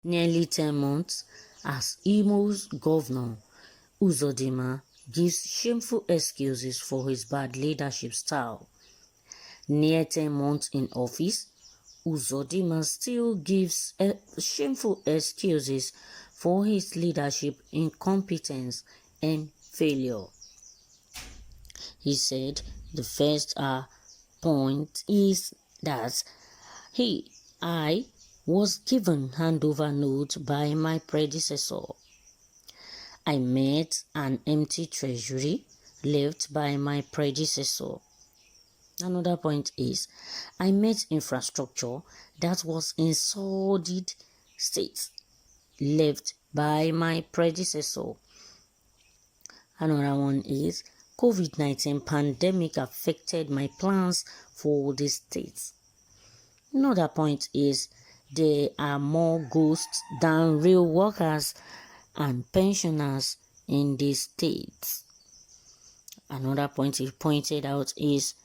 Nearly 10 months as Imo's governor, Uzodinma, gives shameful excuses for his bad leadership style. Near 10 months in office, Uzodinma still gives shameful excuses for his leadership incompetence and failure. He said the first point is that I was given handover note by my predecessor. I met an empty treasury left by my predecessor. Another point is, I met infrastructure that was in sordid state left by my predecessor. Another one is, COVID-19 pandemic affected my plans for the state. Another point is, there are more ghosts than real workers and pensioners in the state. Another point he pointed out is,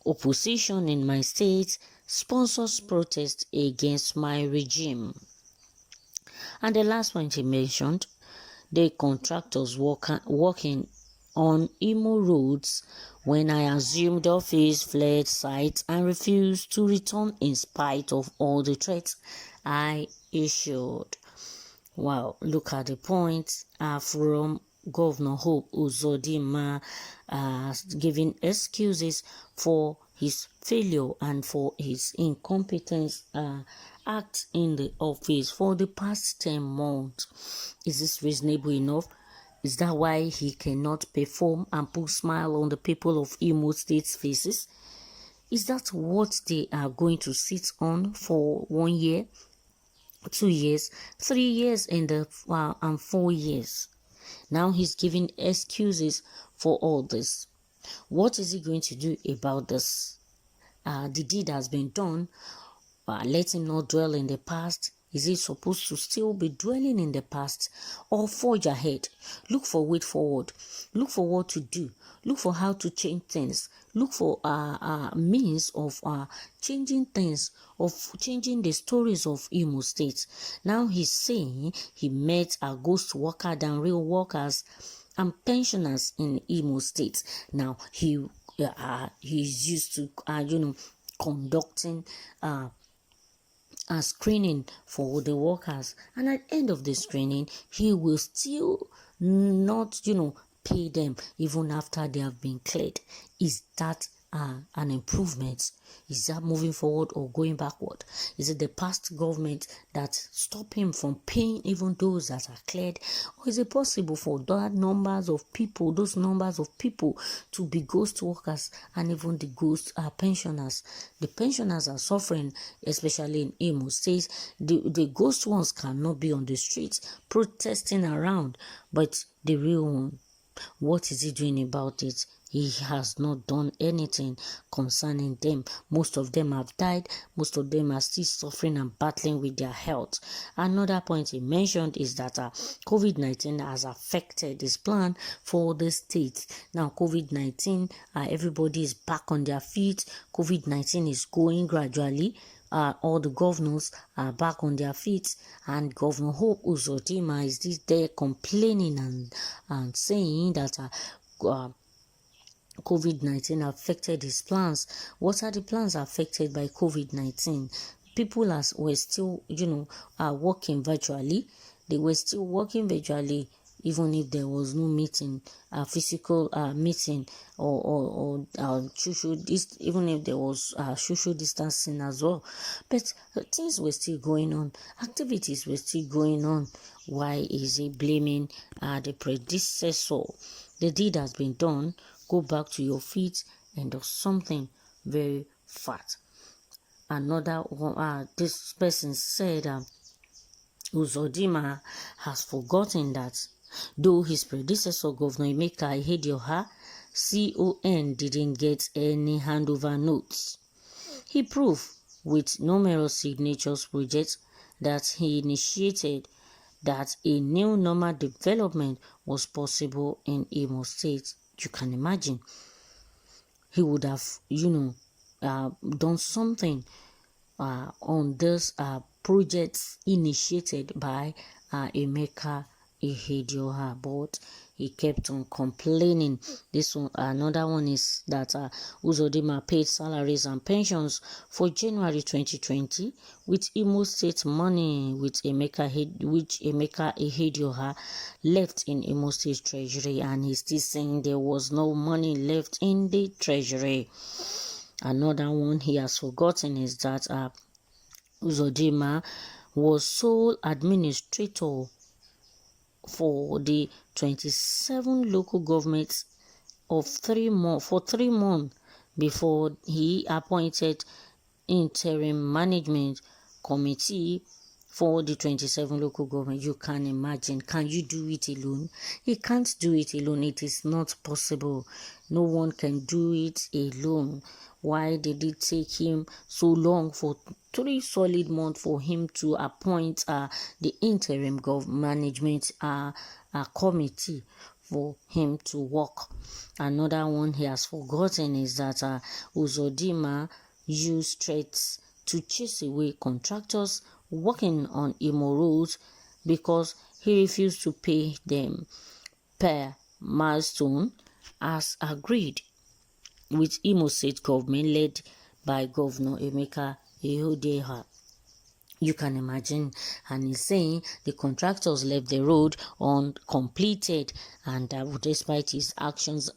opposition in my state sponsors protest against my regime. And the last point he mentioned, the contractors working on Imo roads when I assumed office fled site and refused to return in spite of all the threats I issued. Wow, look at the points from Governor Hope Uzodinma giving excuses for his failure and for his incompetence act in the office for the past 10 months. Is this reasonable enough? Is that why he cannot perform and put smile on the people of Imo State's faces? Is that what they are going to sit on for 1 year, 2 years, 3 years, and 4 years? Now he's giving excuses for all this. What is he going to do about this? The deed has been done. Let him not dwell in the past. Is he supposed to still be dwelling in the past or forge ahead? Look for way forward. Look for what to do. Look for how to change things. Look for means of changing things, of changing the stories of Imo State. Now he's saying he met a ghost worker than real workers and pensioners in Imo State. Now he's used to conducting a screening for the workers, and at the end of the screening he will still not pay them even after they have been cleared. Is that an improvement? Is that moving forward or going backward? Is it the past government that stopped him from paying even those that are cleared, or is it possible for those numbers of people to be ghost workers and even the ghost pensioners? The pensioners are suffering, especially in Imo State. The ghost ones cannot be on the streets protesting around, but the real one, what is he doing about it? He has not done anything concerning them. Most of them have died. Most of them are still suffering and battling with their health. Another point he mentioned is that COVID-19 has affected his plan for the state. Now, COVID-19, everybody is back on their feet. COVID-19 is going gradually. All the governors are back on their feet, and Governor Hope Uzodinma is there complaining and saying that COVID-19 affected his plans. What are the plans affected by COVID-19? People were still, working virtually. They were still working virtually, even if there was no meeting, physical meeting, or even if there was social distancing as well. But things were still going on. Activities were still going on. Why is he blaming the predecessor? The deed has been done. Go back to your feet and do something very fast. Another one, this person said Uzodinma has forgotten that though his predecessor, Governor Emeka Ihedioha, CON, didn't get any handover notes. He proved with numerous signatures projects that he initiated that a new normal development was possible in Imo State. You can imagine. He would have, done something on this projects initiated by Emeka Ihedioha, but he kept on complaining. This one, another one is that Uzodinma paid salaries and pensions for January 2020 with Imo State money, which Emeka Ihedioha left in Imo State Treasury, and he's still saying there was no money left in the Treasury. Another one he has forgotten is that Uzodinma was sole administrator for the 27 local governments of 3 months for 3 months before he appointed interim management committee for the 27 local government. You can imagine. Can you do it alone? He can't do it alone. It is not possible. No one can do it alone. Why did it take him so long for 3 solid months for him to appoint the interim management committee for him to work? Another one he has forgotten is that Uzodinma used threats to chase away contractors working on Imo roads because he refused to pay them per milestone as agreed with Imo State government led by Governor Emeka Ihedioha. You can imagine, and he's saying the contractors left the road uncompleted, and despite his actions,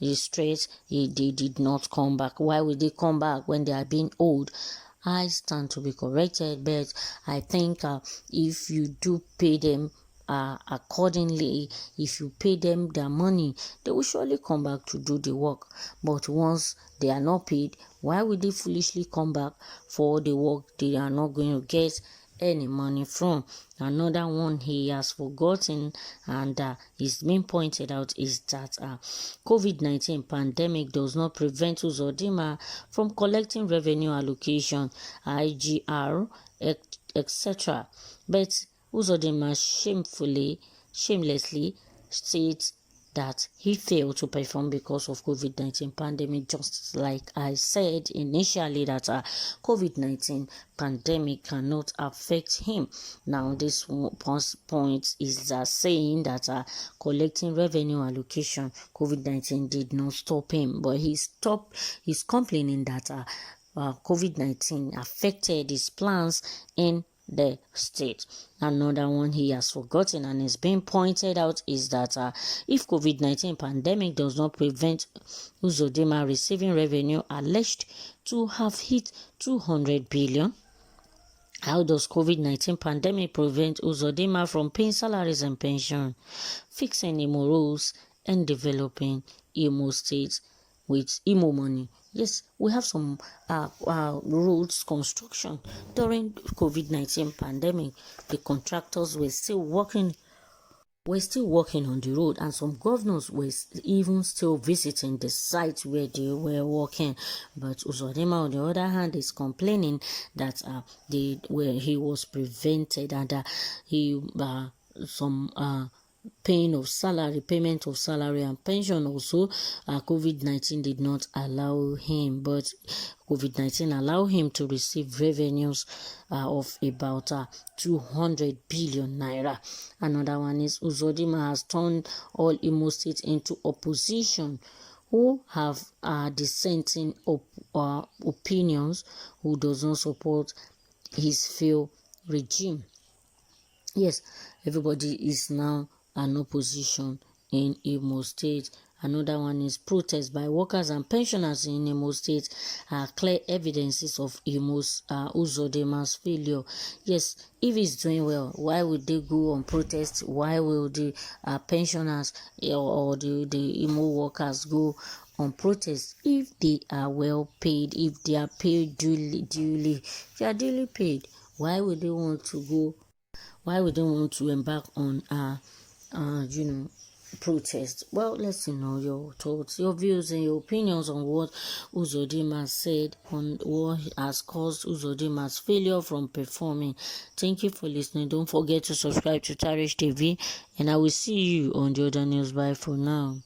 his threats, they did not come back. Why would they come back when they are being owed? I stand to be corrected, but I think if you do pay them accordingly, if you pay them their money, they will surely come back to do the work. But once they are not paid, why would they foolishly come back for the work they are not going to get any money from? Another one he has forgotten and is being pointed out is that COVID-19 pandemic does not prevent Uzodinma from collecting revenue allocation, IGR, etc. But Uzodinma shamelessly states that he failed to perform because of COVID-19 pandemic, just like I said initially that COVID-19 pandemic cannot affect him. Now this point is saying that collecting revenue allocation, COVID-19 did not stop him, but he's complaining that COVID-19 affected his plans in the state. Another one he has forgotten and is being pointed out is that if COVID-19 pandemic does not prevent Uzodinma receiving revenue alleged to have hit 200 billion, how does COVID-19 pandemic prevent Uzodinma from paying salaries and pension, fixing Imo roads, and developing Imo State with Imo money? Yes, we have some roads construction during COVID-19 pandemic. The contractors were still working on the road, and some governors were even still visiting the site where they were working. But Uzodinma, on the other hand, is complaining that he was prevented and payment of salary and pension also, COVID-19 did not allow him, but COVID-19 allowed him to receive revenues of about 200 billion naira. Another one is Uzodinma has turned all Imo State into opposition who have dissenting opinions, who does not support his failed regime. Yes, everybody is now an opposition in Imo State. Another one is protest by workers and pensioners in Imo State. Clear evidences of Uzodinma's failure. Yes, if he's doing well, why would they go on protest? Why will the pensioners or the Imo workers go on protest if they are well paid, if they are paid duly, if they are duly paid? Why would they want to go? Why would they want to embark on protest? Well, let's know your thoughts, your views, and your opinions on what Uzodinma said, on what has caused Uzodinma's failure from performing. Thank you for listening. Don't forget to subscribe to Tarish TV, and I will see you on the other news. Bye for now.